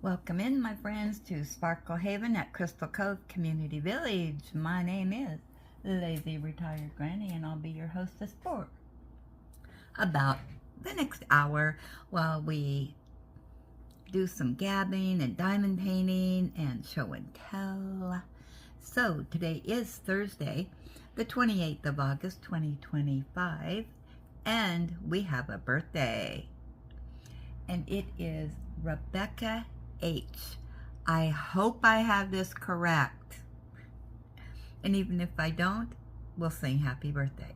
Welcome in, my friends, to Sparkle Haven at Crystal Cove Community Village. My name is Lazy Retired Granny, and I'll be your hostess for about the next hour while we do some gabbing and diamond painting and show and tell. So today is Thursday, the 28th of August, 2025, and we have a birthday. And it is Rebecca H. I hope I have this correct. And even if I don't, we'll sing happy birthday.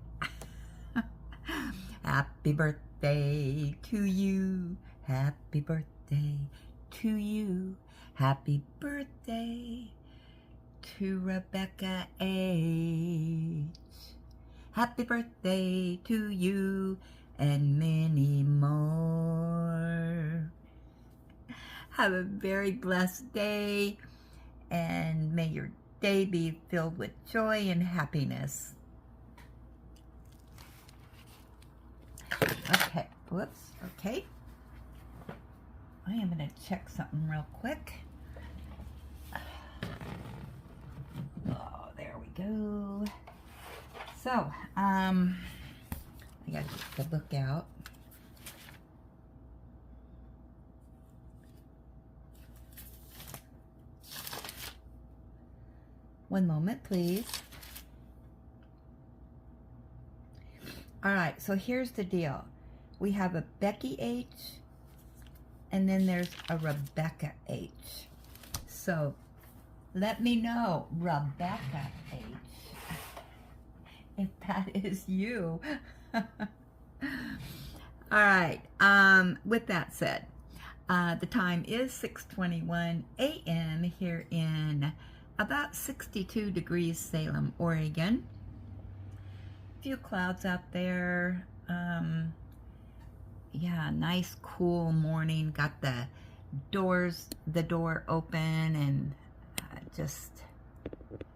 Happy birthday to you. Happy birthday to you. Happy birthday to Rebecca H. Happy birthday to you and many more. Have a very blessed day, and may your day be filled with joy and happiness. Okay, whoops, okay. I am going to check something real quick. Oh, there we go. So, I got to get the book out. One moment, please. All right, so here's the deal. We have a Becky H, and then there's a Rebecca H. So let me know, Rebecca H, if that is you. All right, with that said, the time is 6:21 a.m. here in about 62 degrees Salem, Oregon. A few clouds out there. Yeah, nice cool morning. Got the door open and just,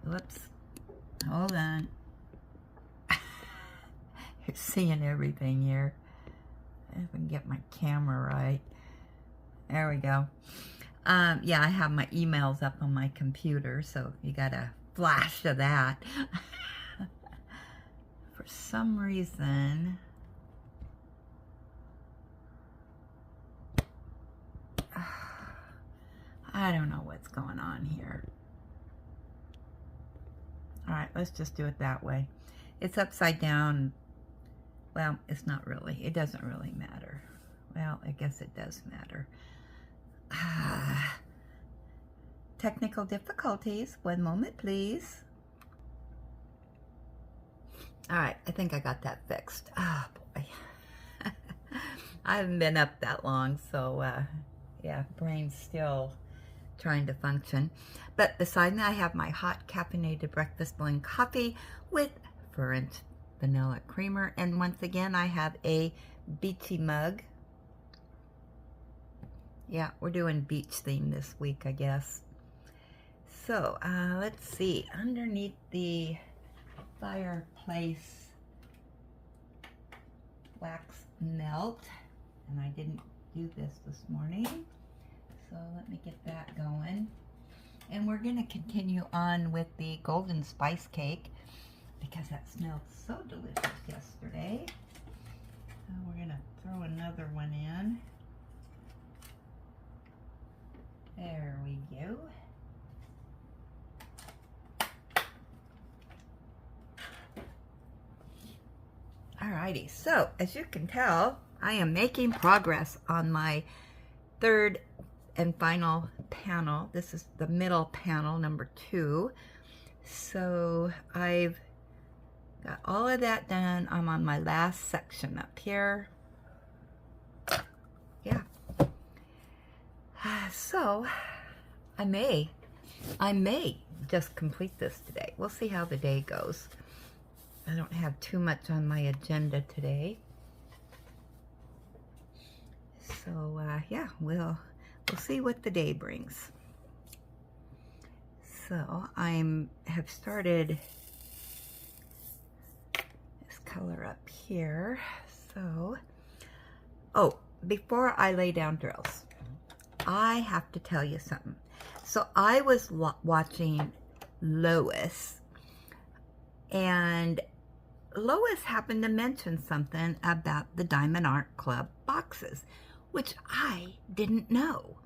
whoops, hold on. You're seeing everything here. If I can get my camera right. There we go. Yeah, I have my emails up on my computer, so you got a flash of that. For some reason, I don't know what's going on here. All right, let's just do it that way. It's upside down. Well, it's not really. It doesn't really matter. Well, I guess it does matter. Technical difficulties. One moment, please. All right, I think I got that fixed. Oh, boy. I haven't been up that long, so yeah, brain's still trying to function. But beside me, I have my hot caffeinated breakfast blend coffee with French vanilla creamer. And once again, I have a beachy mug. Yeah, we're doing beach theme this week, I guess. So, let's see. Underneath the fireplace wax melt. And I didn't do this morning. So, let me get that going. And we're going to continue on with the golden spice cake because that smelled so delicious yesterday. So, we're going to throw another one in. There we go. Alrighty, so as you can tell, I am making progress on my third and final panel. This is the middle panel, number 2. So I've got all of that done. I'm on my last section up here. Yeah. So I may just complete this today. We'll see how the day goes. I don't have too much on my agenda today. So yeah, we'll see what the day brings. So have started this color up here. So, oh, before I lay down drills, I have to tell you something. So I was watching Lois, and Lois happened to mention something about the Diamond Art Club boxes, which I didn't know.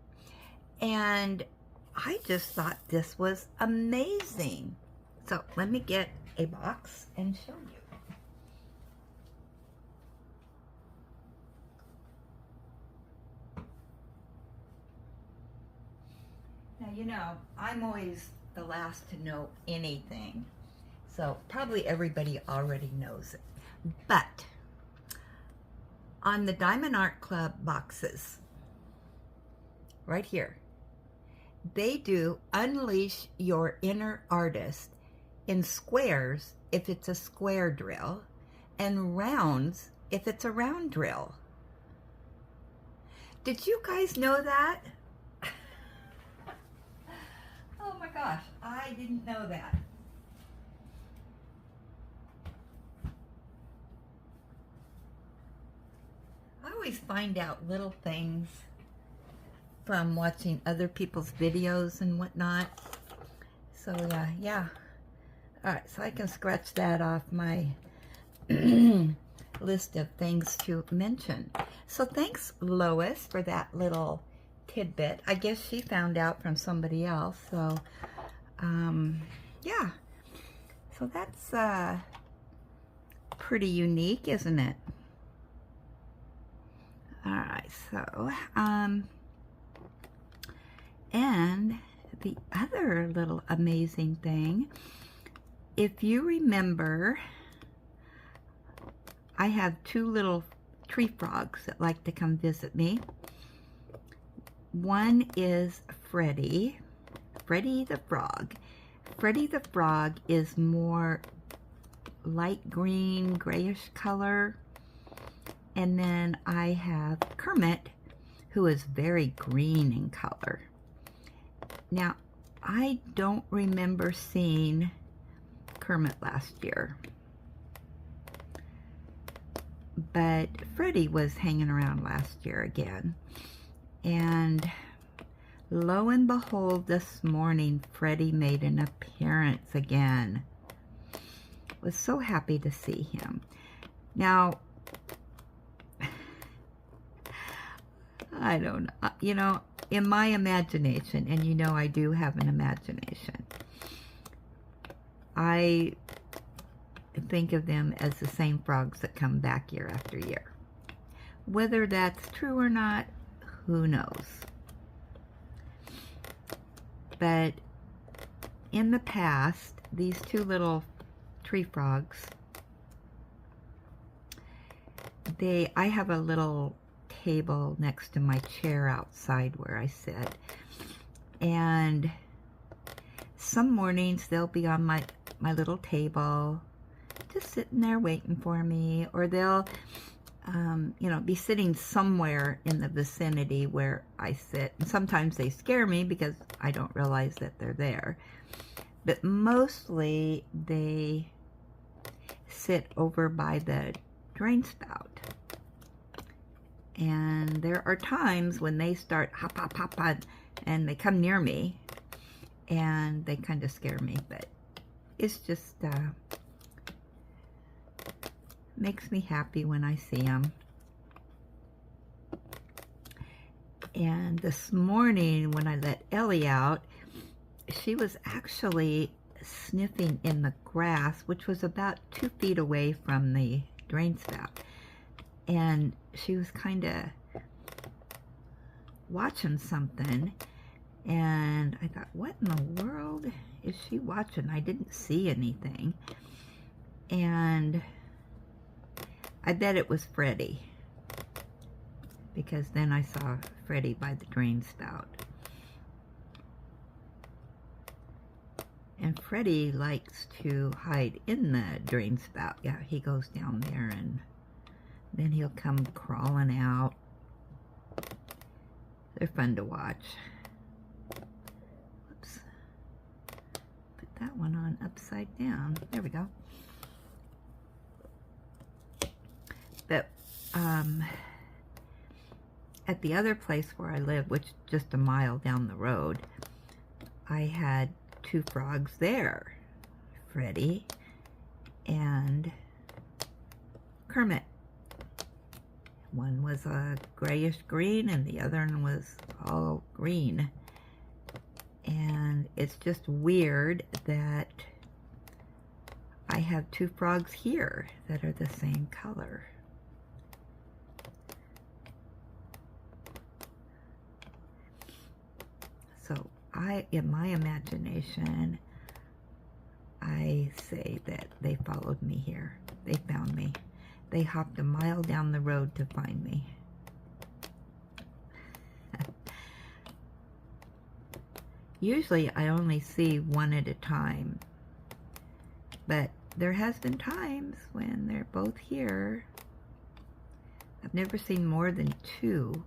And I just thought this was amazing. So let me get a box and show you. Now, you know, I'm always the last to know anything. So probably everybody already knows it. But on the Diamond Art Club boxes, right here, they do unleash your inner artist in squares if it's a square drill, and rounds if it's a round drill. Did you guys know that? Oh my gosh, I didn't know that. I always find out little things from watching other people's videos and whatnot. So yeah. Alright, so I can scratch that off my list of things to mention. So thanks, Lois, for that little tidbit. I guess she found out from somebody else. So yeah. So that's pretty unique, isn't it? Alright, so and the other little amazing thing, if you remember, I have two little tree frogs that like to come visit me. One is Freddie the frog. Freddie the frog is more light green, grayish color. And then I have Kermit, who is very green in color. Now, I don't remember seeing Kermit last year, but Freddie was hanging around last year again. And lo and behold, this morning, Freddie made an appearance again. Was so happy to see him. Now, I don't know, you know, in my imagination, and you know I do have an imagination, I think of them as the same frogs that come back year after year. Whether that's true or not, who knows? But in the past, these two little tree frogs, I have a little table next to my chair outside where I sit, and some mornings they'll be on my little table just sitting there waiting for me, or they'll you know, be sitting somewhere in the vicinity where I sit, and sometimes they scare me because I don't realize that they're there, but mostly they sit over by the drain spout. And there are times when they start hop, hop, hop, hop, and they come near me, and they kind of scare me, but it's just, makes me happy when I see them. And this morning, when I let Ellie out, she was actually sniffing in the grass, which was about 2 feet away from the drain spout. And she was kind of watching something, and I thought, what in the world is she watching? I didn't see anything, and I bet it was Freddie, because then I saw Freddie by the drain spout. And Freddie likes to hide in the drain spout. Yeah, he goes down there, and then he'll come crawling out. They're fun to watch. Whoops. Put that one on upside down. There we go. But at the other place where I live, which is just a mile down the road, I had two frogs there, Freddie and Kermit. One was a grayish green and the other one was all green. And it's just weird that I have two frogs here that are the same color. So in my imagination, I say that they followed me here. They found me. They hopped a mile down the road to find me. Usually I only see one at a time, but there has been times when they're both here. I've never seen more than two.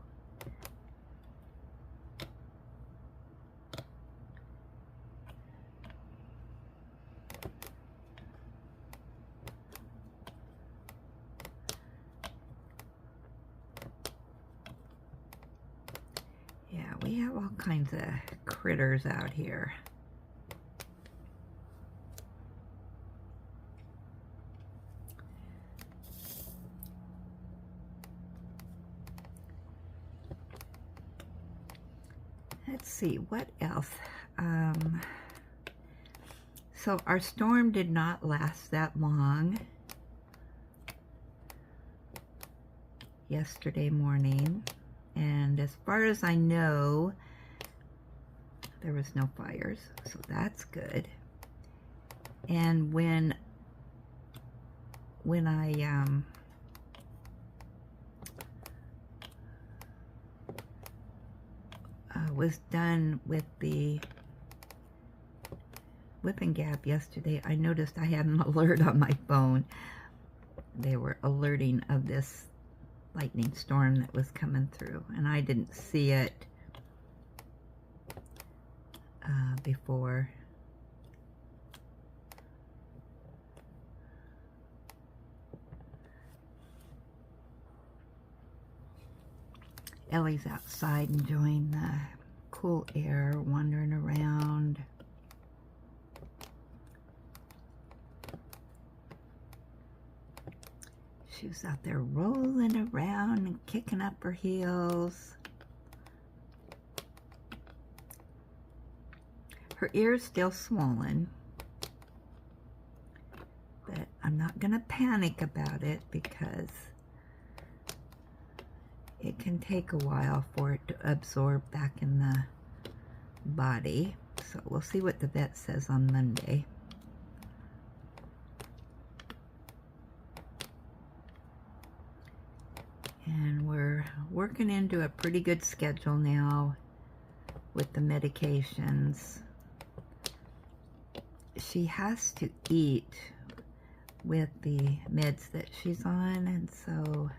Yeah, we have all kinds of critters out here. Let's see, what else? So our storm did not last that long yesterday morning. And as far as I know, there was no fires, so that's good. And when I was done with the whipping gap yesterday, I noticed I had an alert on my phone. They were alerting of this lightning storm that was coming through, and I didn't see it before. Ellie's outside enjoying the cool air, wandering around. She was out there rolling around and kicking up her heels. Her ear's still swollen, but I'm not going to panic about it because it can take a while for it to absorb back in the body. So we'll see what the vet says on Monday. And we're working into a pretty good schedule now with the medications. She has to eat with the meds that she's on, and so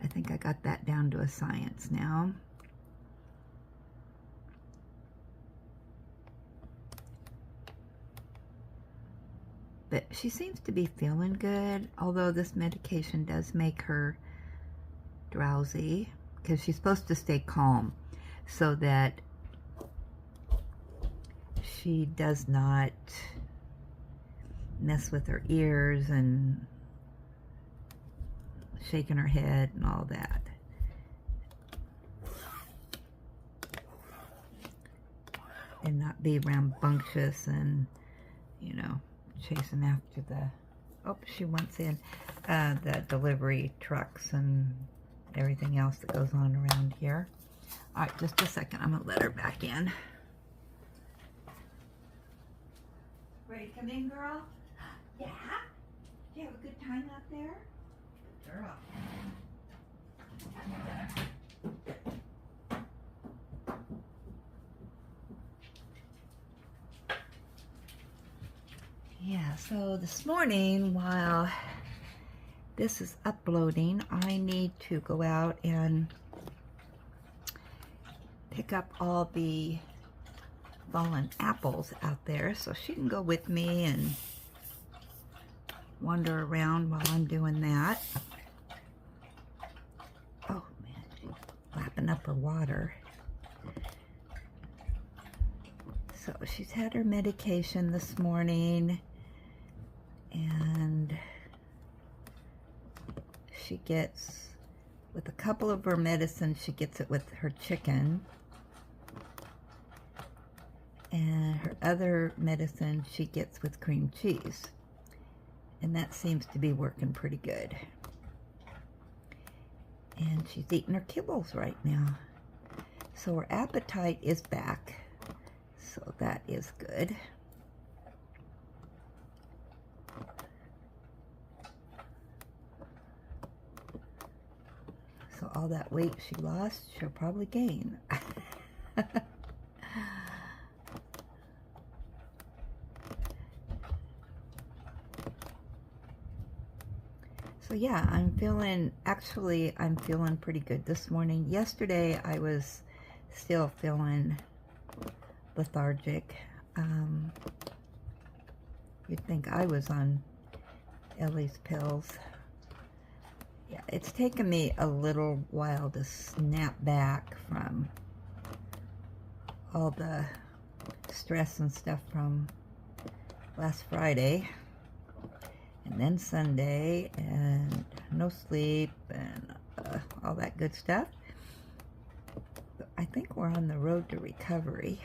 I think I got that down to a science now. But she seems to be feeling good, although this medication does make her drowsy, because she's supposed to stay calm so that she does not mess with her ears and shaking her head and all that. And not be rambunctious and, you know, chasing after the, oh, she wants in the delivery trucks and everything else that goes on around here. All right, just a second. I'm going to let her back in. Ready to come in, girl? Yeah? Did you have a good time out there? Good girl. Yeah, so this morning, while this is uploading, I need to go out and pick up all the fallen apples out there, so she can go with me and wander around while I'm doing that. toughen up her water. So she's had her medication this morning, and she gets, with a couple of her medicines, she gets it with her chicken. And her other medicine she gets with cream cheese. And that seems to be working pretty good. And she's eating her kibbles right now. So her appetite is back. So that is good. So all that weight she lost, she'll probably gain. So yeah, I'm feeling pretty good this morning. Yesterday I was still feeling lethargic. You'd think I was on Ellie's pills. Yeah, it's taken me a little while to snap back from all the stress and stuff from last Friday. And then Sunday, and no sleep, and all that good stuff. But I think we're on the road to recovery.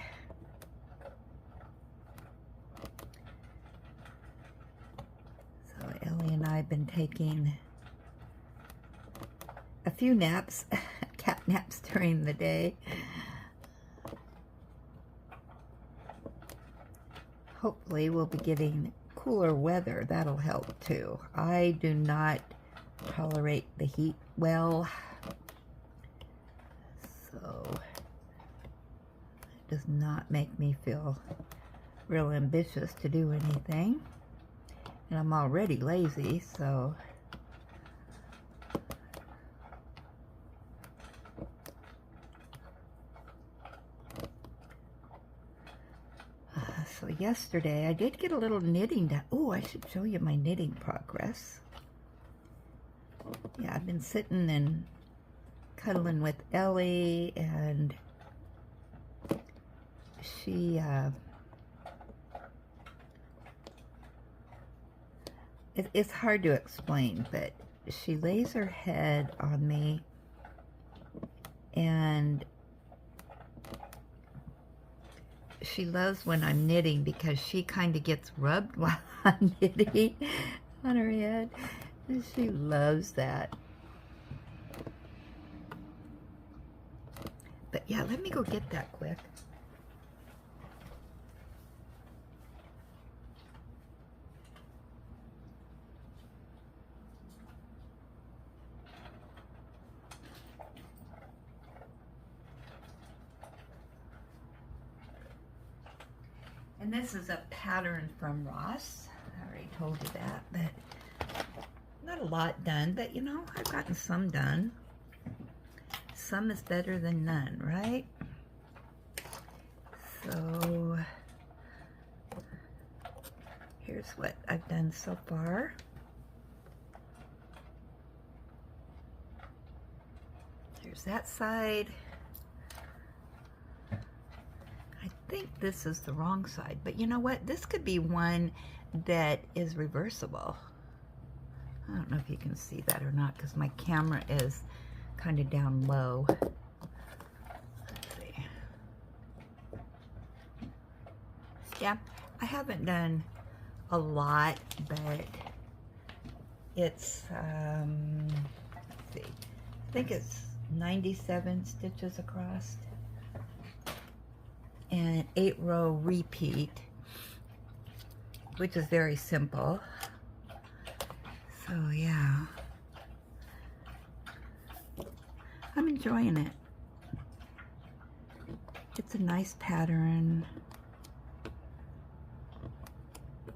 So Ellie and I have been taking a few naps, cat naps during the day. Hopefully we'll be getting cooler weather. That'll help too. I do not tolerate the heat well, so it does not make me feel real ambitious to do anything, and I'm already lazy, so so yesterday I did get a little knitting done. Oh, I should show you my knitting progress. Yeah, I've been sitting and cuddling with Ellie, and she it's hard to explain, but she lays her head on me, and she loves when I'm knitting because she kind of gets rubbed while I'm knitting on her head. And she loves that. But yeah, let me go get that quick. And this is a pattern from Ross. I already told you that, but not a lot done. But you know, I've gotten some done. Some is better than none, right? So here's what I've done so far. Here's that side. I think this is the wrong side, but you know what? This could be one that is reversible. I don't know if you can see that or not because my camera is kind of down low. Let's see. Yeah, I haven't done a lot, but it's, let's see, I think it's 97 stitches across and an 8-row repeat, which is very simple. So yeah, I'm enjoying it. It's a nice pattern,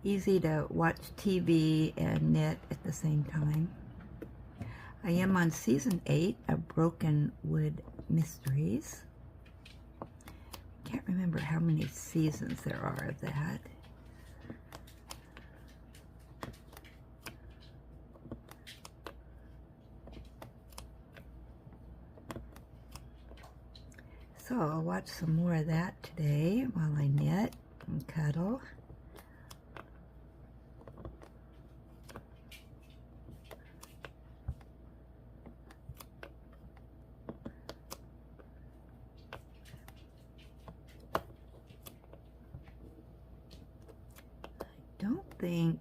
easy to watch TV and knit at the same time. I am on season 8 of Broken Wood Mysteries. Can't remember how many seasons there are of that. So I'll watch some more of that today while I knit and cuddle. I don't think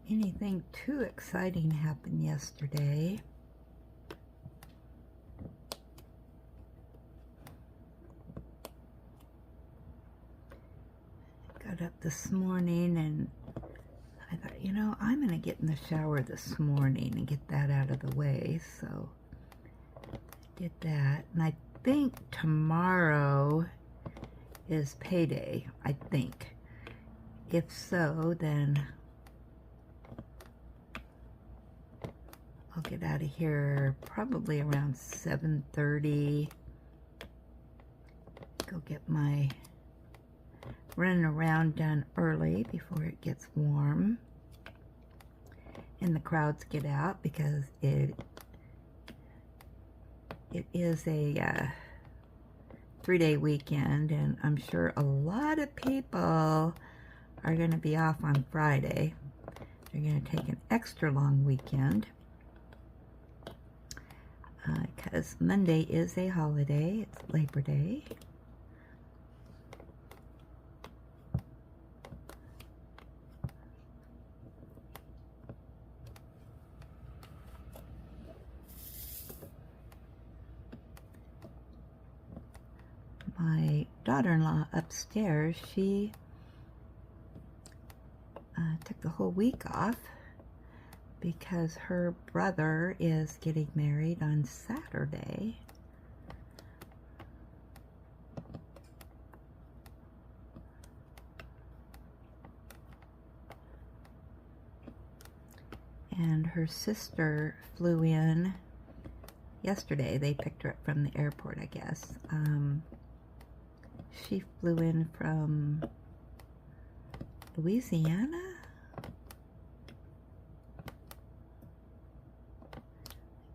anything too exciting happened yesterday. Got up this morning and I thought, you know, I'm going to get in the shower this morning and get that out of the way. So I did that. And I think tomorrow is payday, I think. If so, then I'll get out of here probably around 7:30. Go get my running around done early before it gets warm and the crowds get out, because it is a 3-day weekend, and I'm sure a lot of people are going to be off on Friday. They're going to take an extra long weekend because Monday is a holiday. It's Labor Day. My daughter-in-law upstairs, she took the whole week off because her brother is getting married on Saturday. And her sister flew in yesterday. They picked her up from the airport, I guess. She flew in from Louisiana?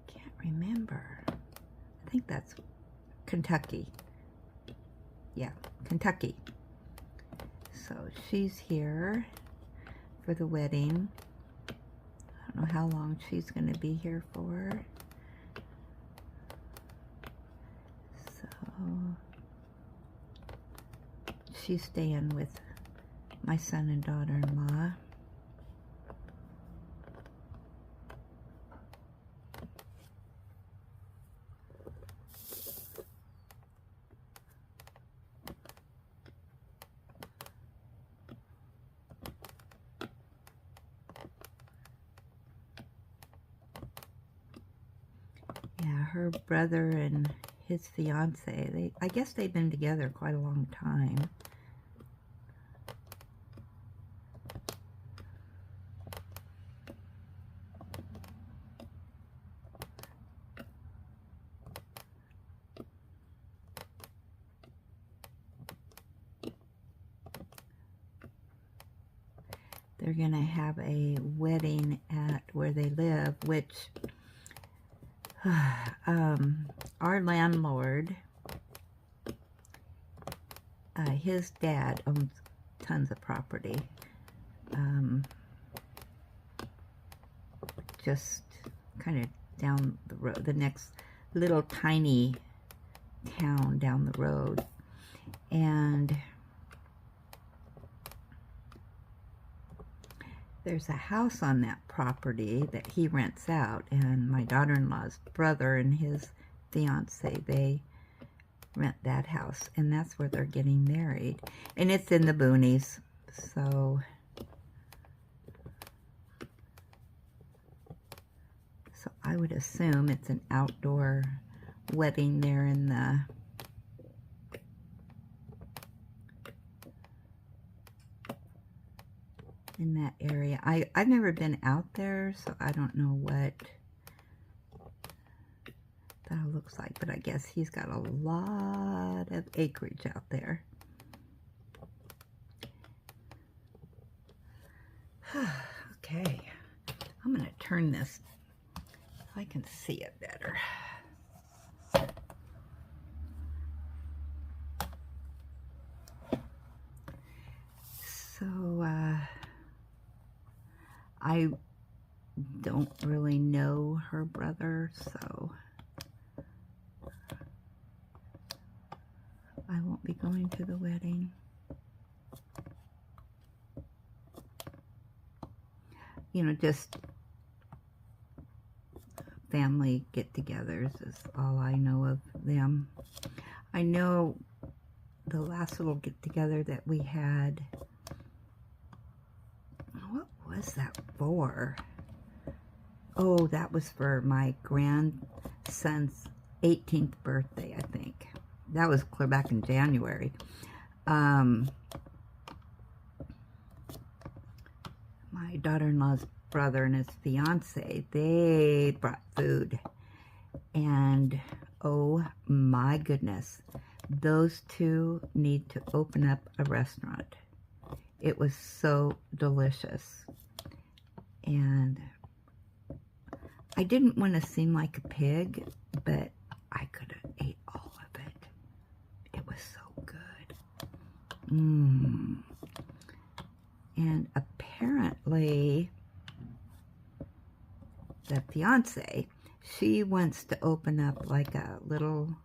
Can't remember. I think that's Kentucky. Yeah, Kentucky. So she's here for the wedding. I don't know how long she's going to be here for. So she's staying with my son and daughter-in-law. Yeah, her brother and his fiance, I guess they've been together quite a long time. They're going to have a wedding at where they live, which our landlord, his dad owns tons of property. Just kind of down the road, the next little tiny town down the road. And there's a house on that property that he rents out, and my daughter-in-law's brother and his fiance, they rent that house, and that's where they're getting married. And it's in the boonies, so I would assume it's an outdoor wedding there in that area. I've never been out there, so I don't know what that looks like, but I guess he's got a lot of acreage out there. Okay, I'm going to turn this so I can see it better. I don't really know her brother, so I won't be going to the wedding. You know, just family get-togethers is all I know of them. I know the last little get-together that we had, what was that for? Oh, that was for my grandson's 18th birthday, I think. That was clear back in January. My daughter-in-law's brother and his fiance, they brought food. And oh my goodness, those two need to open up a restaurant. It was so delicious. And I didn't want to seem like a pig, but I could have ate all of it. It was so good. And apparently, the fiance, she wants to open up like a little,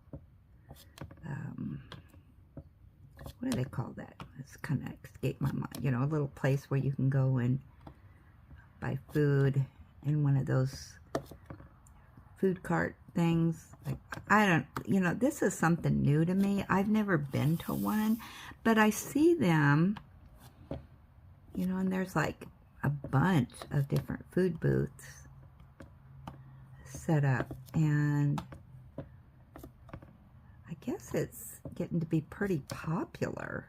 what do they call that? It's kind of escaped my mind. You know, a little place where you can go and buy food in one of those food cart things. Like, I don't, you know, this is something new to me. I've never been to one, but I see them, you know, and there's like a bunch of different food booths set up, and I guess it's getting to be pretty popular.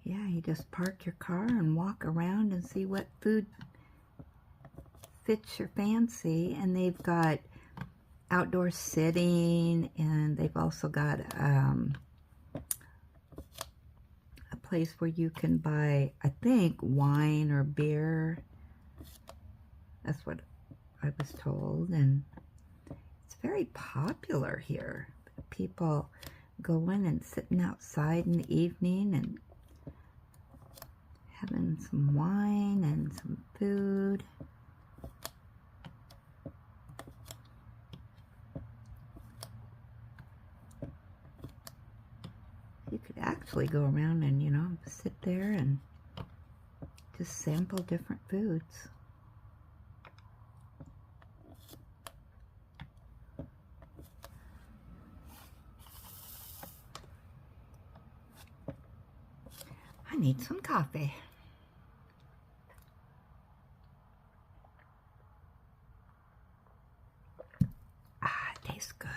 Yeah, you just park your car and walk around and see what food fits your fancy, and they've got outdoor sitting, and they've also got a place where you can buy, I think, wine or beer. That's what I was told, and it's very popular here. People going and sitting outside in the evening and having some wine and some food. You could actually go around and, you know, sit there and just sample different foods. I need some coffee. Ah, it tastes good.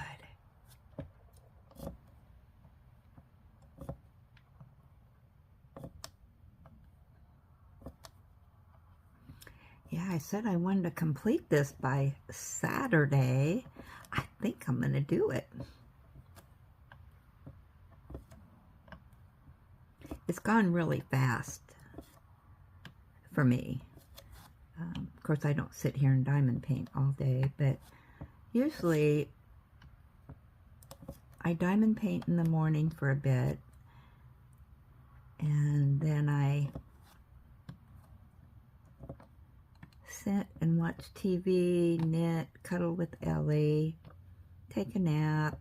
Yeah, I said I wanted to complete this by Saturday. I think I'm going to do it. It's gone really fast for me. Of course, I don't sit here and diamond paint all day, but usually I diamond paint in the morning for a bit, and then I sit and watch TV, knit, cuddle with Ellie, take a nap.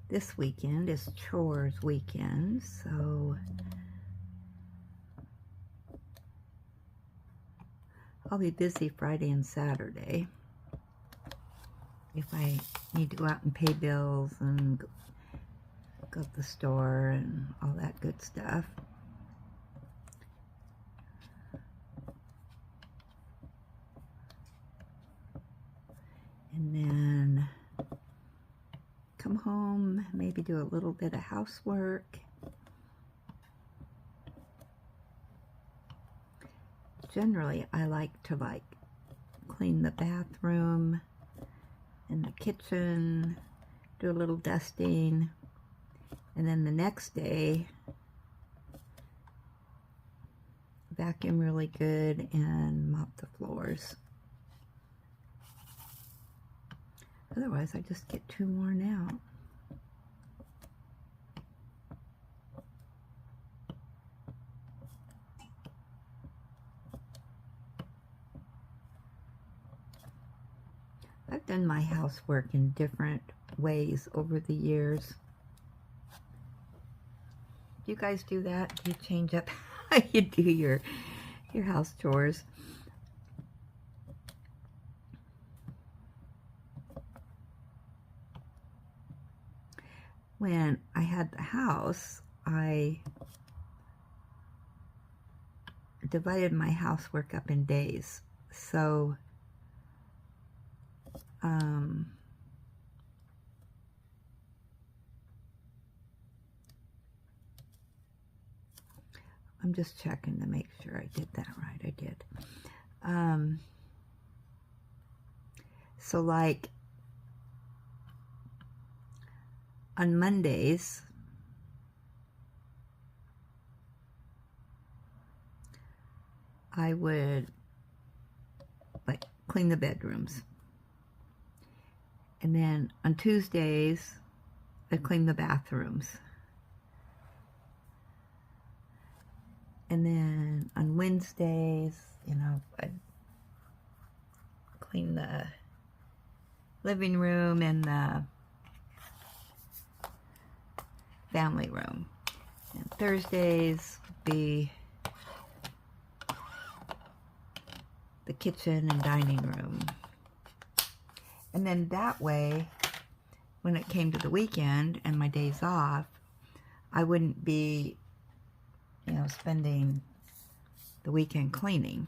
This weekend is chores weekend, so I'll be busy Friday and Saturday. If I need to go out and pay bills and go to the store and all that good stuff. And then come home, maybe do a little bit of housework. Generally, I like to clean the bathroom and the kitchen, do a little dusting, and then the next day vacuum really good and mop the floors. Otherwise, I just get too worn out. I've done my housework in different ways over the years. Do you guys do that? Do you change up how you do your house chores? When I had the house, I divided my housework up in days. So I'm just checking to make sure I did that right. I did. So like on Mondays, I would like clean the bedrooms. And then on Tuesdays, I'd clean the bathrooms. And then on Wednesdays, you know, I'd clean the living room and the family room. And Thursdays would be the kitchen and dining room. And then that way, when it came to the weekend and my days off, I wouldn't be, you know, spending the weekend cleaning.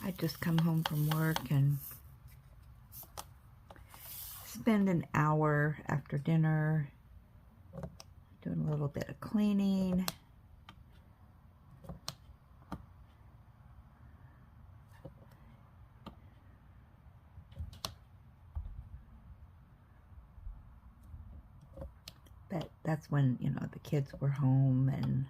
I'd just come home from work and spend an hour after dinner doing a little bit of cleaning. But that's when, you know, the kids were home and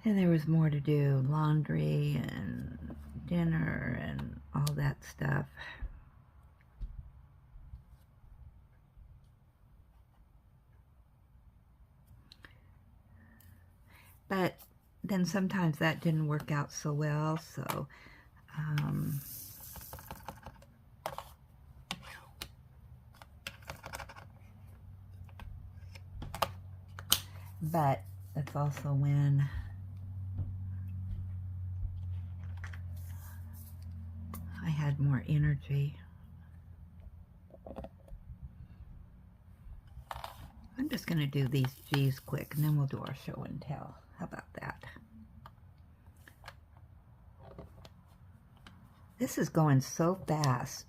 there was more to do, laundry and dinner and all that stuff. But then sometimes that didn't work out so well, so but that's also when I had more energy. I'm just going to do these G's quick, and then we'll do our show and tell. How about that? This is going so fast.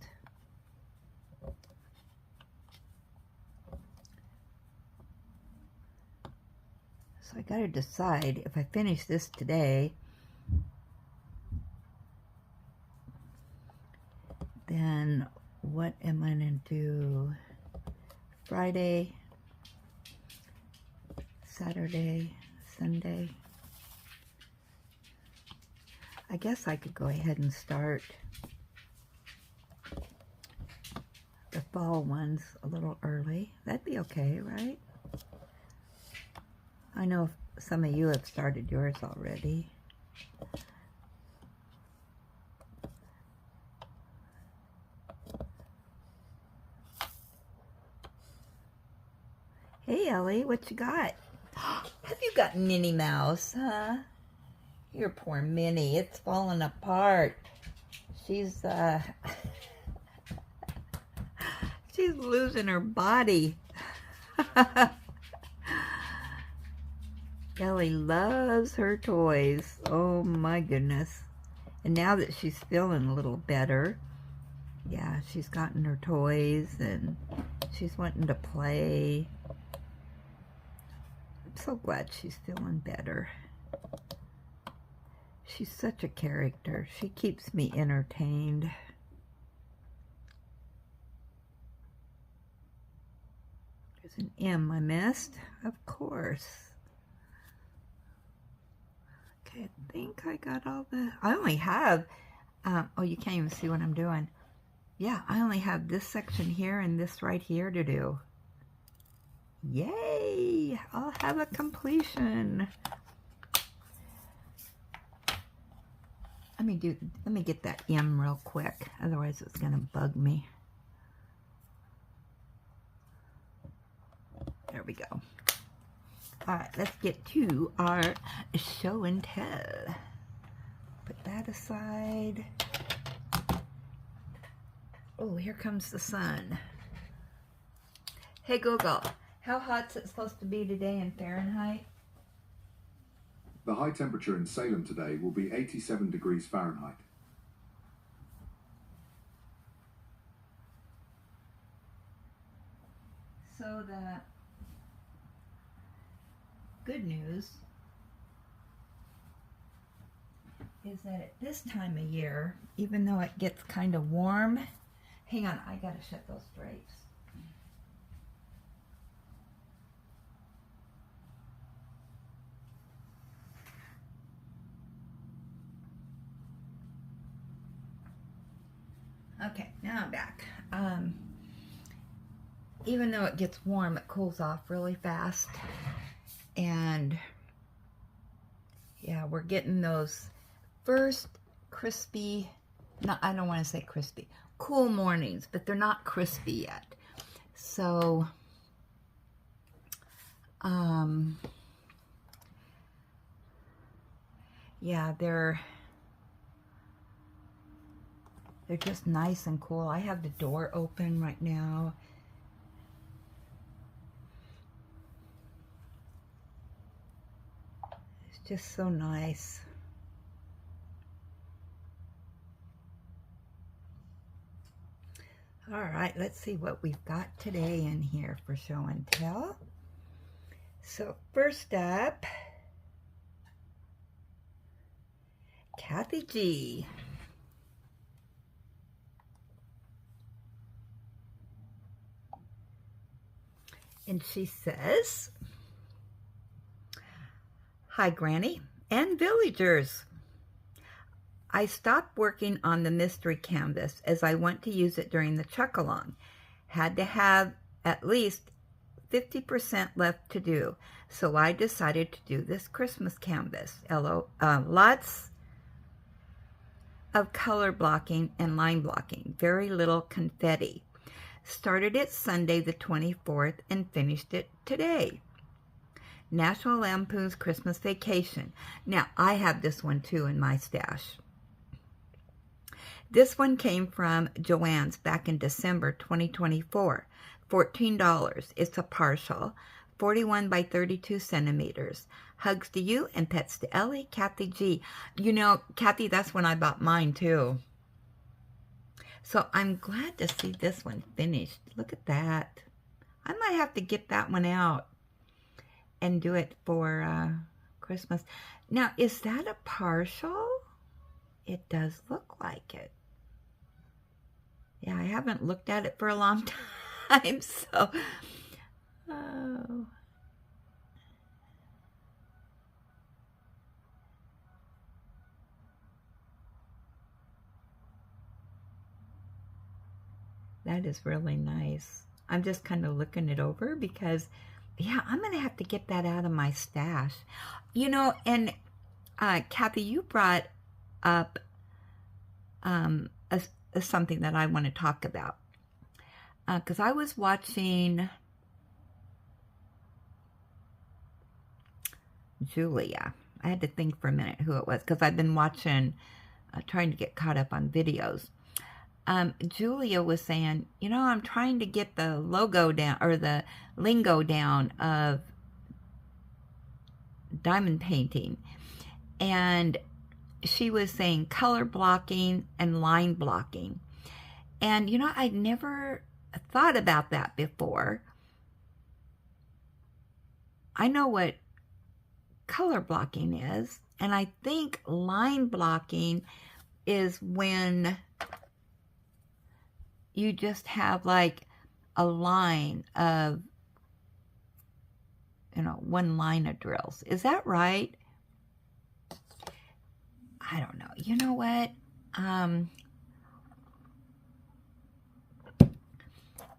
So I got to decide if I finish this today, then what am I going to do Friday, Saturday, Sunday? I guess I could go ahead and start the fall ones a little early. That'd be okay, right? I know some of you have started yours already. Hey, Ellie, what you got? Have you got Minnie Mouse, huh? Your poor Minnie, it's falling apart. She's she's losing her body. Ellie loves her toys. Oh my goodness. And now that she's feeling a little better, yeah, she's gotten her toys and she's wanting to play. I'm so glad she's feeling better. She's such a character. She keeps me entertained. There's an M I missed, of course. Okay, I think I got all the, I only have, oh, you can't even see what I'm doing. Yeah, I only have this section here and this right here to do. Yay! I'll have a completion. Let me get that M real quick, otherwise it's gonna bug me. There we go. All right, let's get to our show and tell. Put that aside. Oh, here comes the sun. Hey Google, how hot's it supposed to be today in Fahrenheit? The high temperature in Salem today will be 87 degrees Fahrenheit. So the good news is that at this time of year, even though it gets kind of warm, hang on, I gotta shut those drapes. Okay, now I'm back. Even though it gets warm, it cools off really fast. And yeah, we're getting those first crispy, no, I don't want to say crispy, cool mornings, but they're not crispy yet. So, yeah, they're just nice and cool. I have the door open right now. It's just so nice. All right, let's see what we've got today in here for show and tell. So first up, Kathy G. And she says, "Hi, Granny and villagers. I stopped working on the mystery canvas as I want to use it during the chuck-along. Had to have at least 50% left to do, so I decided to do this Christmas canvas. Lots of color blocking and line blocking, very little confetti. Started it Sunday the 24th and finished it today. National Lampoon's Christmas Vacation." Now, I have this one too in my stash. This one came from Joann's back in December 2024. $14. It's a partial, 41 by 32 centimeters. Hugs to you and pets to Ellie, Kathy G. You know, Kathy, that's when I bought mine too. So I'm glad to see this one finished. Look at that. I might have to get that one out and do it for Christmas. Now, is that a partial? It does look like it. Yeah, I haven't looked at it for a long time, so... Oh... That is really nice. I'm just kind of looking it over because, yeah, I'm going to have to get that out of my stash. You know, and Kathy, you brought up something that I want to talk about. Because I was watching Julia. I had to think for a minute who it was because I've been watching, trying to get caught up on videos. Julia was saying, you know, I'm trying to get the logo down, or the lingo down of diamond painting. And she was saying color blocking and line blocking. And, you know, I'd never thought about that before. I know what color blocking is, and I think line blocking is when you just have like a line of one-liner drills. Is that right? I don't know. You know what?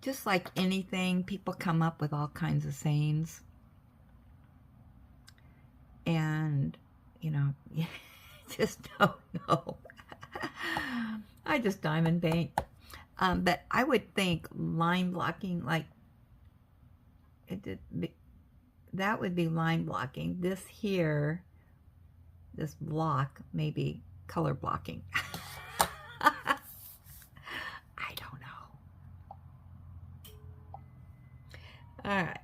Just like anything, people come up with all kinds of sayings. And, just don't know. I just diamond paint. But I would think line blocking, like, that would be line blocking. This here, this block, maybe color blocking. I don't know. All right.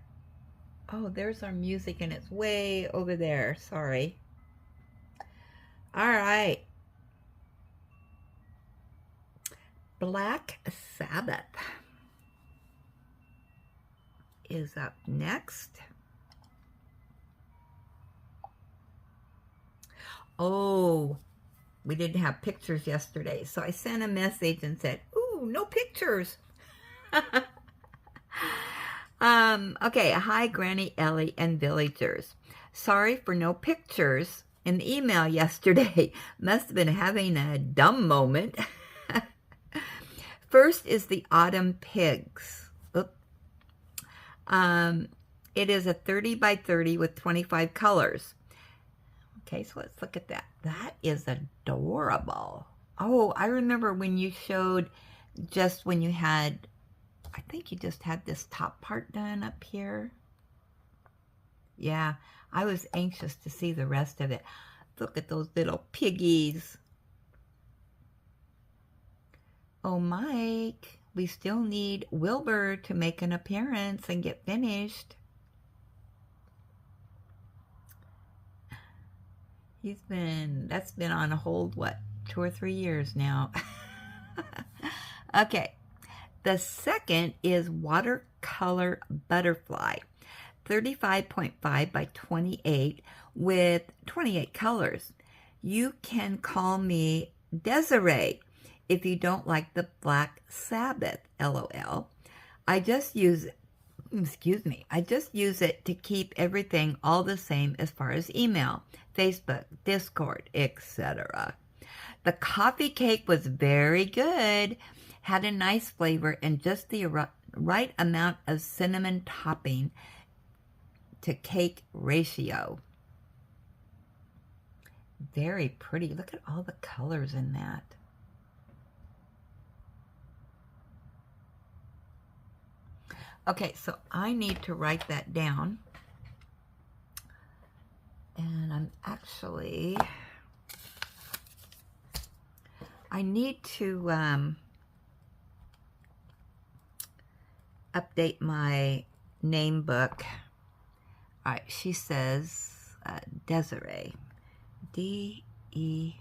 Oh, there's our music, and it's way over there. Sorry. All right. Black Sabbath is up next. Oh, we didn't have pictures yesterday, so I sent a message and said, ooh, no pictures. Okay, hi, Granny, Ellie, and villagers. Sorry for no pictures in the email yesterday. Must have been having a dumb moment. First is the Autumn Pigs. Oops. It is a 30 by 30 with 25 colors. Okay, so let's look at that. That is adorable. Oh, I remember when you showed just when you had, I think you just had this top part done up here. Yeah, I was anxious to see the rest of it. Look at those little piggies. Oh, Mike, we still need Wilbur to make an appearance and get finished. That's been on hold, what, 2 or 3 years now. Okay. The second is Watercolor Butterfly, 35.5 by 28 with 28 colors. You can call me Desiree if you don't like the Black Sabbath, LOL. I just use it to keep everything all the same as far as email, Facebook, Discord, etc. The coffee cake was very good. Had a nice flavor and just the right amount of cinnamon topping to cake ratio. Very pretty. Look at all the colors in that. Okay, so I need to write that down. And I need to update my name book. All right, she says Desiree. Desiree.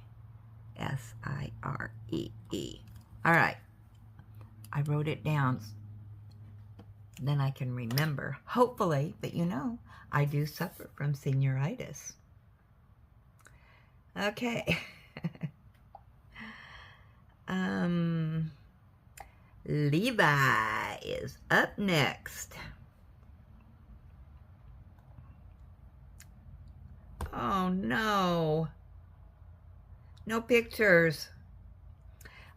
All right, I wrote it down. Then I can remember, hopefully, but I do suffer from senioritis. Okay. Levi is up next. Oh no. No pictures.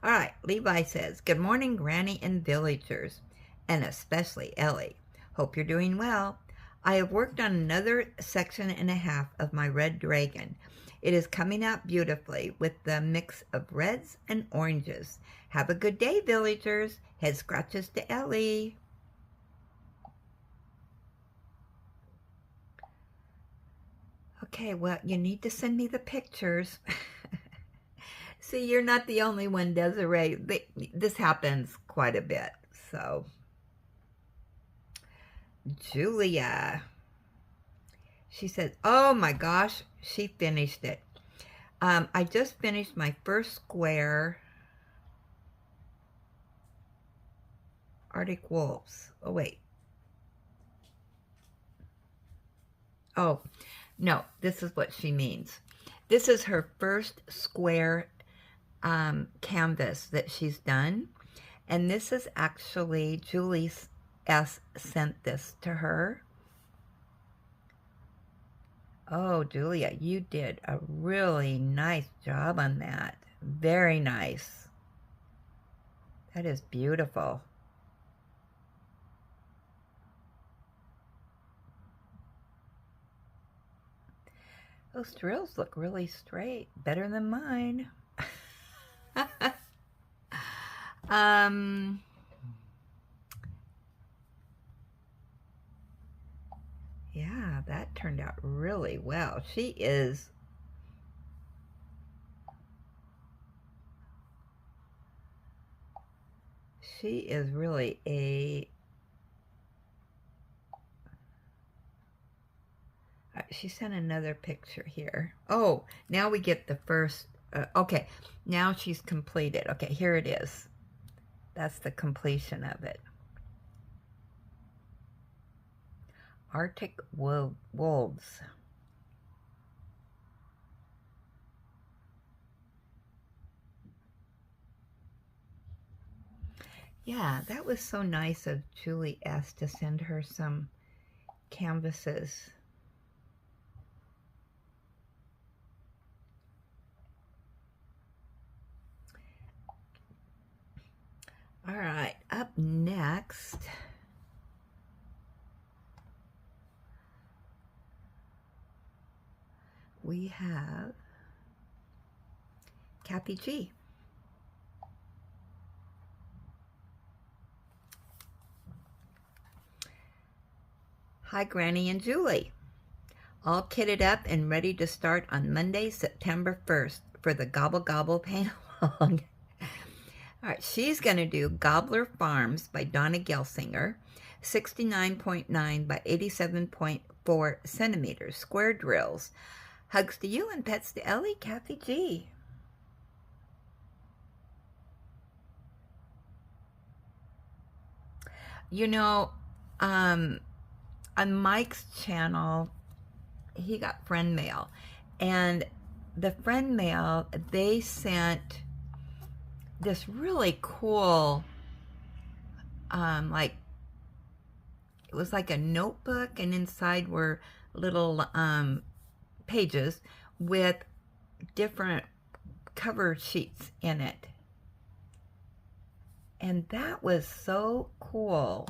All right, Levi says, good morning, Granny and villagers, and especially Ellie. Hope you're doing well. I have worked on another section and a half of my red dragon. It is coming out beautifully with the mix of reds and oranges. Have a good day, villagers. Head scratches to Ellie. Okay, well, you need to send me the pictures. See, you're not the only one, Desiree. This happens quite a bit, so. Julia. She says, oh my gosh, she finished it. I just finished my first square Arctic Wolves. Oh, wait. Oh, no, this is what she means. This is her first square canvas that she's done. And this is actually, Julie S. sent this to her. Oh, Julia, you did a really nice job on that. Very nice. That is beautiful. Those drills look really straight. Better than mine. Yeah, that turned out really well. She is really a she sent another picture here. Oh, now we get the first okay, now she's completed. Okay, here it is. That's the completion of it. Arctic wolves. Yeah, that was so nice of Julie S. to send her some canvases. All right, up next, we have Kathy G. Hi, Granny and Julie. All kitted up and ready to start on Monday, September 1st for the Gobble Gobble Paint-Along. All right, she's going to do Gobbler Farms by Donna Gelsinger, 69.9 by 87.4 centimeters, square drills. Hugs to you and pets to Ellie, Kathy G. You know, on Mike's channel, he got friend mail, and the friend mail, they sent this really cool, like, it was like a notebook, and inside were little pages with different cover sheets in it. And that was so cool.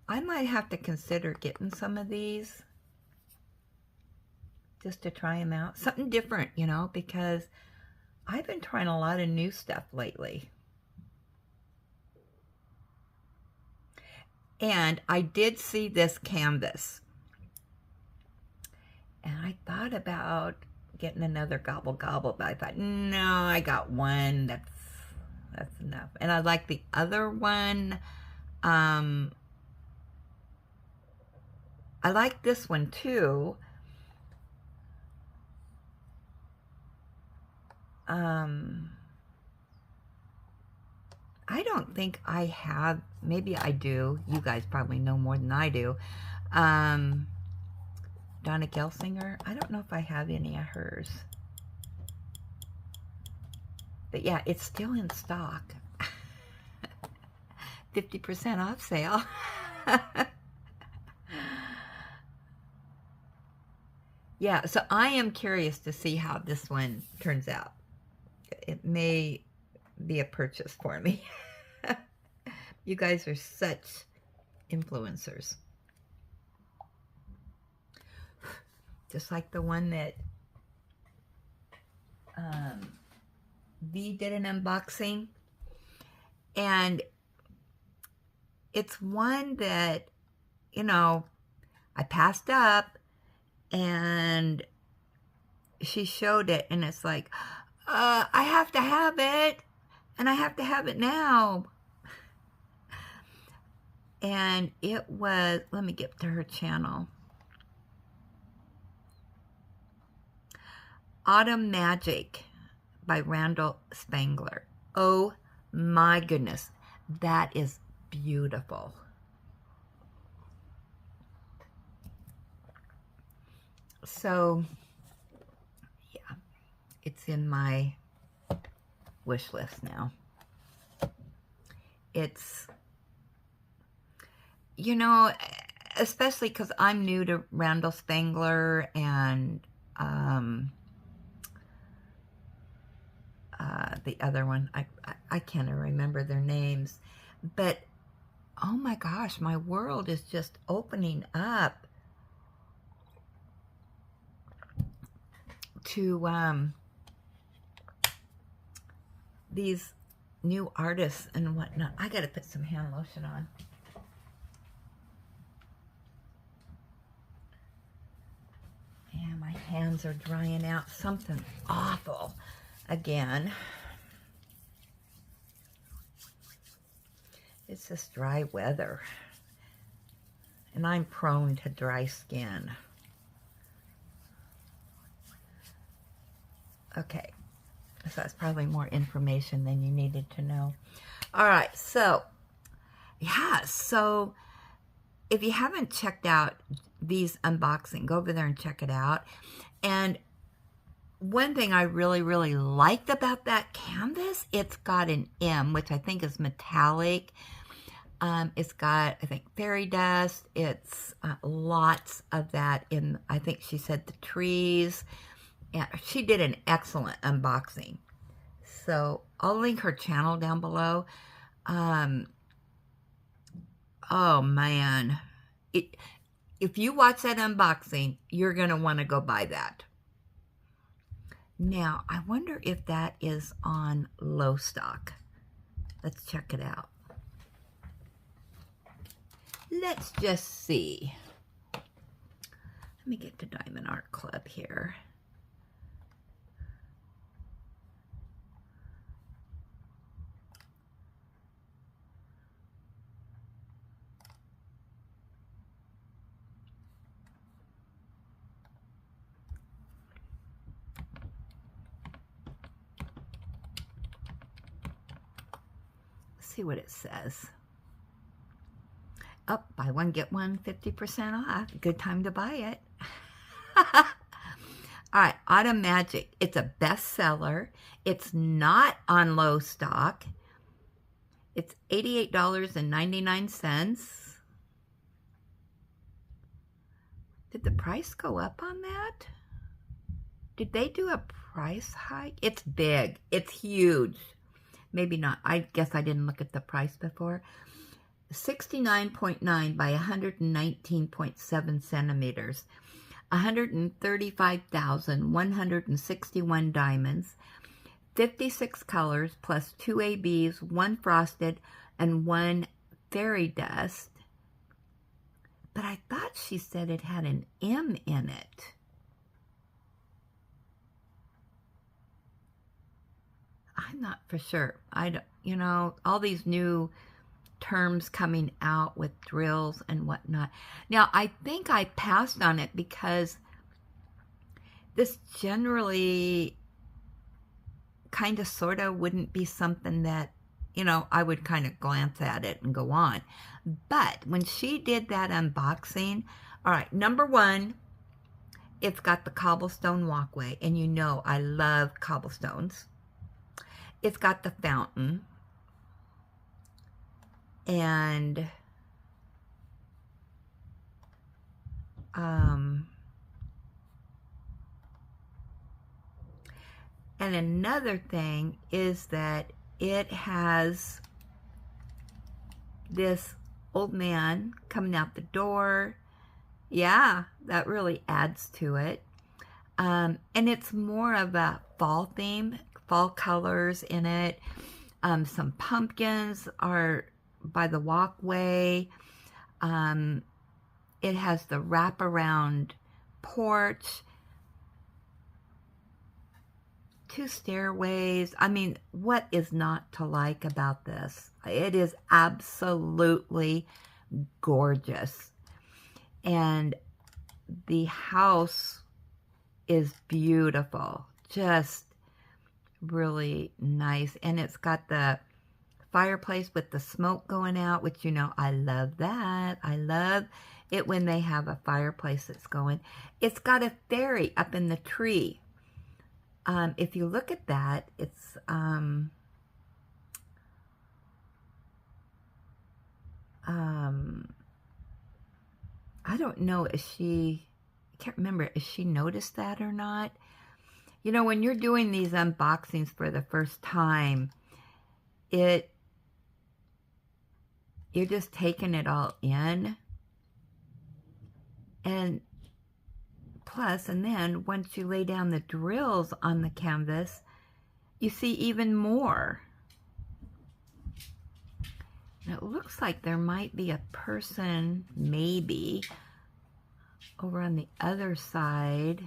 I might have to consider getting some of these just to try them out. Something different, you know, because I've been trying a lot of new stuff lately. And I did see this canvas. And I thought about getting another Gobble Gobble, but I thought, no, I got one. That's enough. And I like the other one. I like this one too. I don't think I have, maybe I do. You guys probably know more than I do. Donna Gelsinger. I don't know if I have any of hers. But yeah, it's still in stock. 50% off sale. Yeah, so I am curious to see how this one turns out. It may be a purchase for me. You guys are such influencers. Just like the one that V did an unboxing. And it's one that, you know, I passed up and she showed it, and it's like, I have to have it, and I have to have it now. And it was, let me get to her channel. Autumn Magic by Randall Spangler. Oh my goodness, that is beautiful. So, yeah, it's in my wish list now. It's, you know, especially because I'm new to Randall Spangler and the other one. I can't remember their names. But, oh my gosh, my world is just opening up to these new artists and whatnot. I gotta put some hand lotion on. Yeah, my hands are drying out. Something awful again. It's this dry weather. And I'm prone to dry skin. Okay. So that's probably more information than you needed to know. All right. So, yeah. So, if you haven't checked out these unboxing, go over there and check it out. And one thing I really, really liked about that canvas, it's got an M, which I think is metallic. It's got, I think, fairy dust. It's lots of that in, I think she said, the trees. And she did an excellent unboxing. So I'll link her channel down below. Oh, man. If you watch that unboxing, you're going to want to go buy that. Now, I wonder if that is on Low Stock. Let's check it out. Let's just see. Let me get to Diamond Art Club here. See what it says. Oh, buy one, get one, 50% off. Good time to buy it. All right, Autumn Magic. It's a bestseller. It's not on Low Stock. It's $88.99. Did the price go up on that? Did they do a price hike? It's big. It's huge. Maybe not. I guess I didn't look at the price before. 69.9 by 119.7 centimeters. 135,161 diamonds. 56 colors plus 2 ABs, 1 frosted, and 1 fairy dust. But I thought she said it had an M in it. I'm not for sure. I don't, you know, all these new terms coming out with drills and whatnot. Now, I think I passed on it because this generally kind of sort of wouldn't be something that, you know, I would kind of glance at it and go on. But when she did that unboxing, all right, number one, it's got the cobblestone walkway, and you know I love cobblestones. It's got the fountain, and another thing is that it has this old man coming out the door. Yeah, that really adds to it. And it's more of a fall theme, fall colors in it. Some pumpkins are by the walkway. It has the wraparound porch, 2 stairways. I mean, what is not to like about this? It is absolutely gorgeous. And the house is beautiful. Just really nice. And it's got the fireplace with the smoke going out, which, you know, I love that. I love it when they have a fireplace that's going. It's got a fairy up in the tree. If you look at that, it's I don't know if she, I can't remember if she noticed that or not. You know, when you're doing these unboxings for the first time, you're just taking it all in. And plus, and then once you lay down the drills on the canvas, you see even more. And it looks like there might be a person, maybe, over on the other side.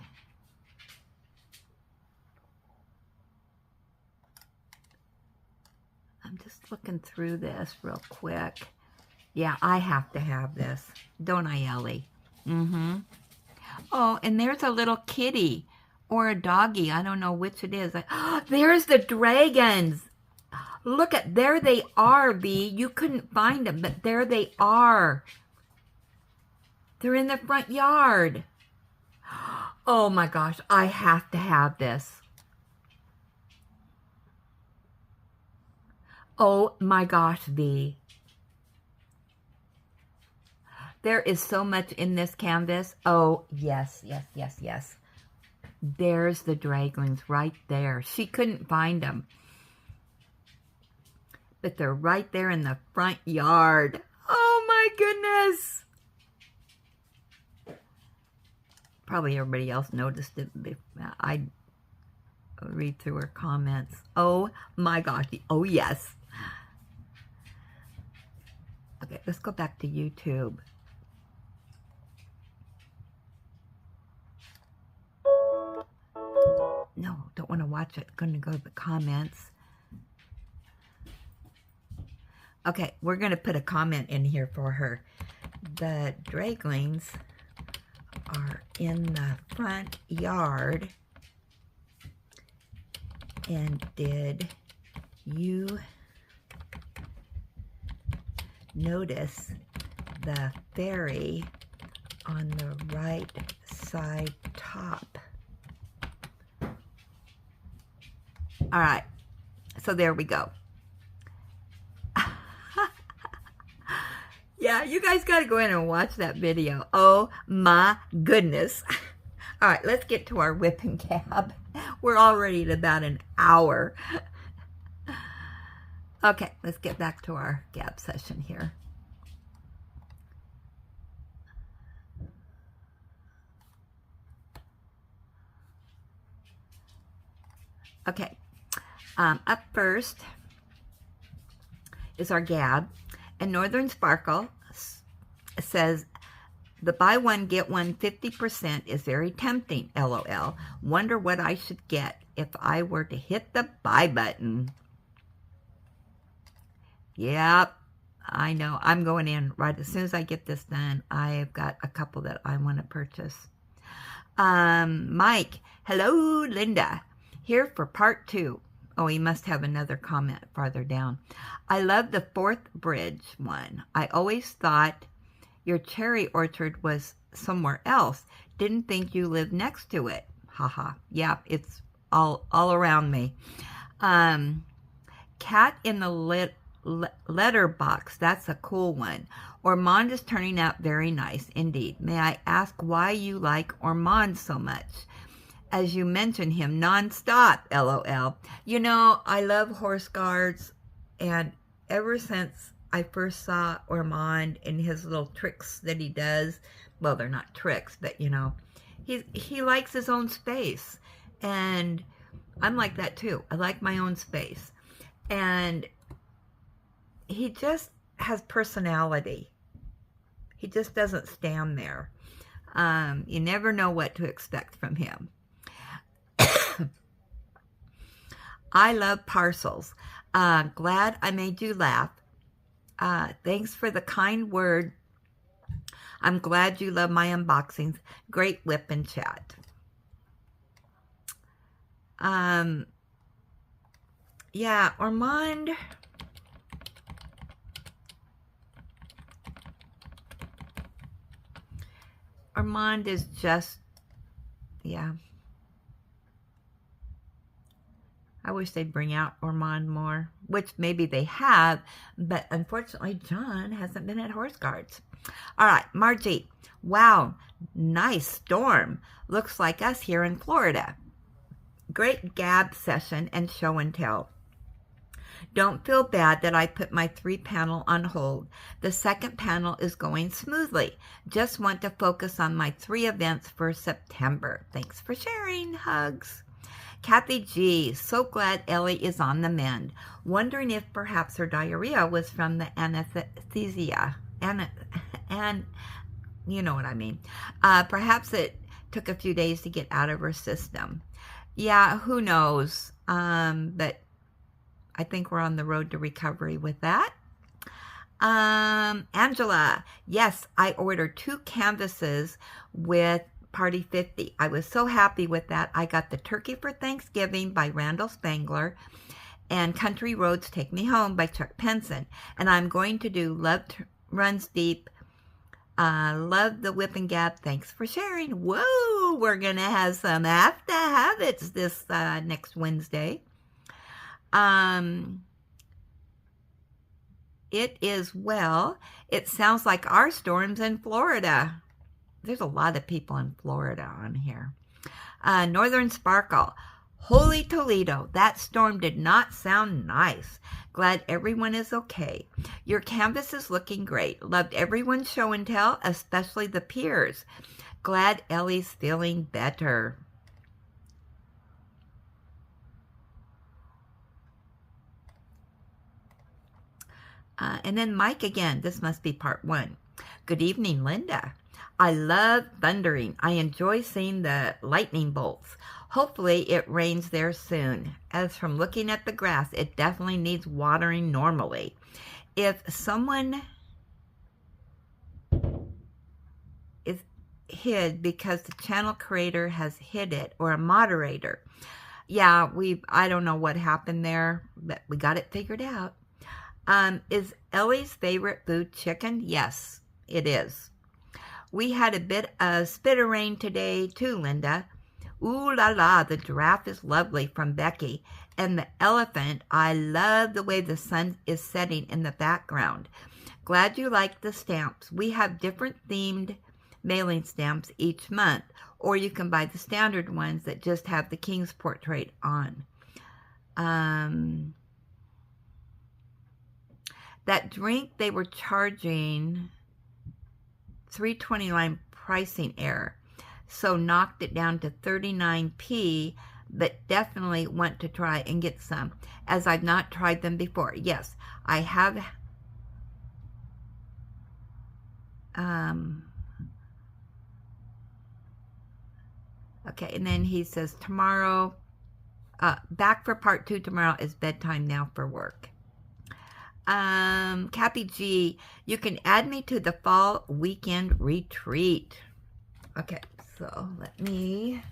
I'm just looking through this real quick. Yeah, I have to have this. Don't I, Ellie? Mm-hmm. Oh, and there's a little kitty or a doggy. I don't know which it is. There's the dragons. Look at, there they are, V. You couldn't find them, but there they are. They're in the front yard. Oh my gosh, I have to have this. Oh my gosh, V. There is so much in this canvas. Oh, yes, yes, yes, yes. There's the draglings right there. She couldn't find them. But they're right there in the front yard. Oh my goodness. Probably everybody else noticed it. I read through her comments. Oh my gosh. Oh yes. Okay, let's go back to YouTube. No, don't want to watch it. Going to go to the comments. Okay, we're going to put a comment in here for her. The draglings are in the front yard. And did you notice the fairy on the right side top? All right, so there we go. Yeah, you guys got to go in and watch that video. Oh my goodness. All right, let's get to our whip and gab. We're already at about an hour. Okay, let's get back to our gab session here. Okay, up first is our gab. And Northern Sparkle says, the buy one, get one 50% is very tempting, LOL. Wonder what I should get if I were to hit the buy button. Yep, I know. I'm going in right as soon as I get this done. I've got a couple that I want to purchase. Mike, hello, Linda. Here for part 2. Oh, he must have another comment farther down. I love the Fourth Bridge one. I always thought your cherry orchard was somewhere else. Didn't think you lived next to it. Haha. Yeah, it's all around me. Cat in the letterbox. That's a cool one. Ormond is turning out very nice indeed. May I ask why you like Ormond so much? As you mention him nonstop, LOL. You know, I love Horse Guards, and ever since I first saw Ormond and his little tricks that he does, well, they're not tricks, but you know, he likes his own space, and I'm like that too. I like my own space, and he just has personality. He just doesn't stand there. You never know what to expect from him. I love parcels. Glad I made you laugh. Thanks for the kind word. I'm glad you love my unboxings. Great whip and chat. Yeah, Ormond. Ormond is just, yeah. I wish they'd bring out Ormond more, which maybe they have, but unfortunately John hasn't been at Horse Guards. All right, Margie. Wow, nice storm. Looks like us here in Florida. Great gab session and show and tell. Don't feel bad that I put my 3-panel on hold. The second panel is going smoothly. Just want to focus on my 3 events for September. Thanks for sharing. Hugs. Kathy G. So glad Ellie is on the mend. Wondering if perhaps her diarrhea was from the anesthesia. And you know what I mean. Perhaps it took a few days to get out of her system. Yeah, who knows? But I think we're on the road to recovery with that. Angela, yes, I ordered 2 canvases with Party 50. I was so happy with that. I got The Turkey for Thanksgiving by Randall Spangler and Country Roads Take Me Home by Chuck Penson. And I'm going to do Love Runs Deep. Love the Whip and Gab. Thanks for sharing. Whoa, we're going to have some After Habits this next Wednesday. It is, well, it sounds like our storm's in Florida. There's a lot of people in Florida on here. Northern Sparkle. Holy Toledo, that storm did not sound nice. Glad everyone is okay. Your canvas is looking great. Loved everyone's show and tell, especially the peers. Glad Ellie's feeling better. And then Mike again. This must be part 1. Good evening, Linda. I love thundering. I enjoy seeing the lightning bolts. Hopefully it rains there soon. As from looking at the grass, it definitely needs watering normally. If someone is hid because the channel creator has hid it, or a moderator. Yeah, I don't know what happened there, but we got it figured out. Is Ellie's favorite food chicken? Yes, it is. We had a bit of spitter rain today too, Linda. Ooh la la, the giraffe is lovely from Becky. And the elephant, I love the way the sun is setting in the background. Glad you like the stamps. We have different themed mailing stamps each month, or you can buy the standard ones that just have the king's portrait on. That drink they were charging $3.29 pricing error, so knocked it down to 39p, but definitely want to try and get some, as I've not tried them before. Yes, I have. Okay, and then he says tomorrow, back for part 2 tomorrow is bedtime now for work. Cappy G, you can add me to the fall weekend retreat. Okay, so let me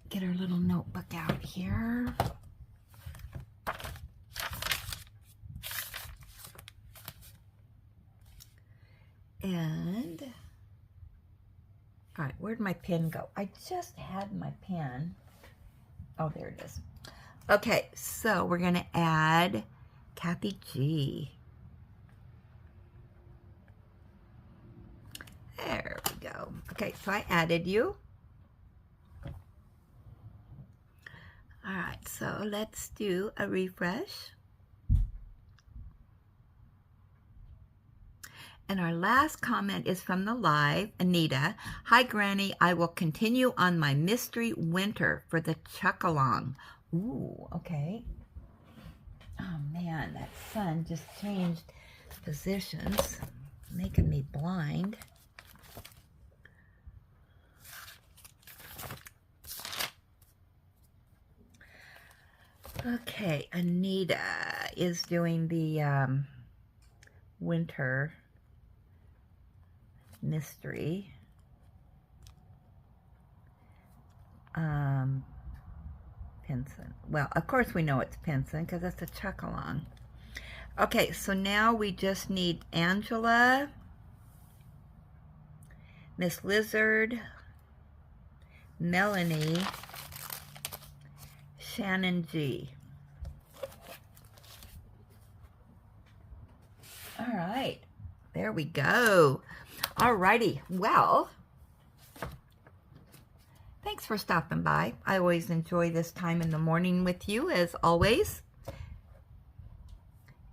get our little notebook out here. And, all right, where'd my pen go? I just had my pen. Oh, there it is. Okay, so we're going to add Kathy G. There we go. Okay, so I added you. All right, so let's do a refresh. And our last comment is from the live, Anita. Hi, Granny. I will continue on my mystery winter for the Chuck-along. Ooh, okay. Oh, man, that sun just changed positions, making me blind. Okay, Anita is doing the winter mystery. Pinson. Well, of course we know it's Pinson because it's a Chuck-along. Okay, so now we just need Angela, Miss Lizard, Melanie, Shannon G. All right, there we go. All righty, well, thanks for stopping by. I always enjoy this time in the morning with you, as always.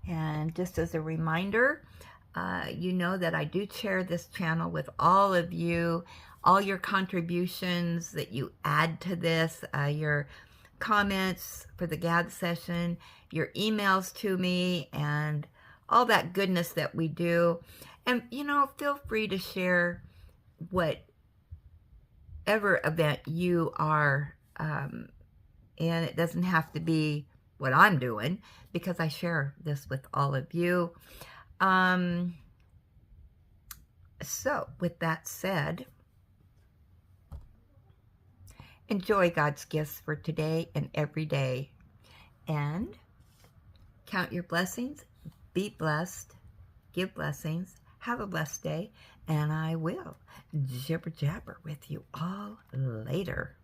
And just as a reminder, you know that I do share this channel with all of you, all your contributions that you add to this, your comments for the GAD session, your emails to me, and all that goodness that we do. And, you know, feel free to share whatever event you are in. It doesn't have to be what I'm doing, because I share this with all of you. So with that said, enjoy God's gifts for today and every day, and count your blessings, be blessed, give blessings, have a blessed day, and I will jibber jabber with you all later.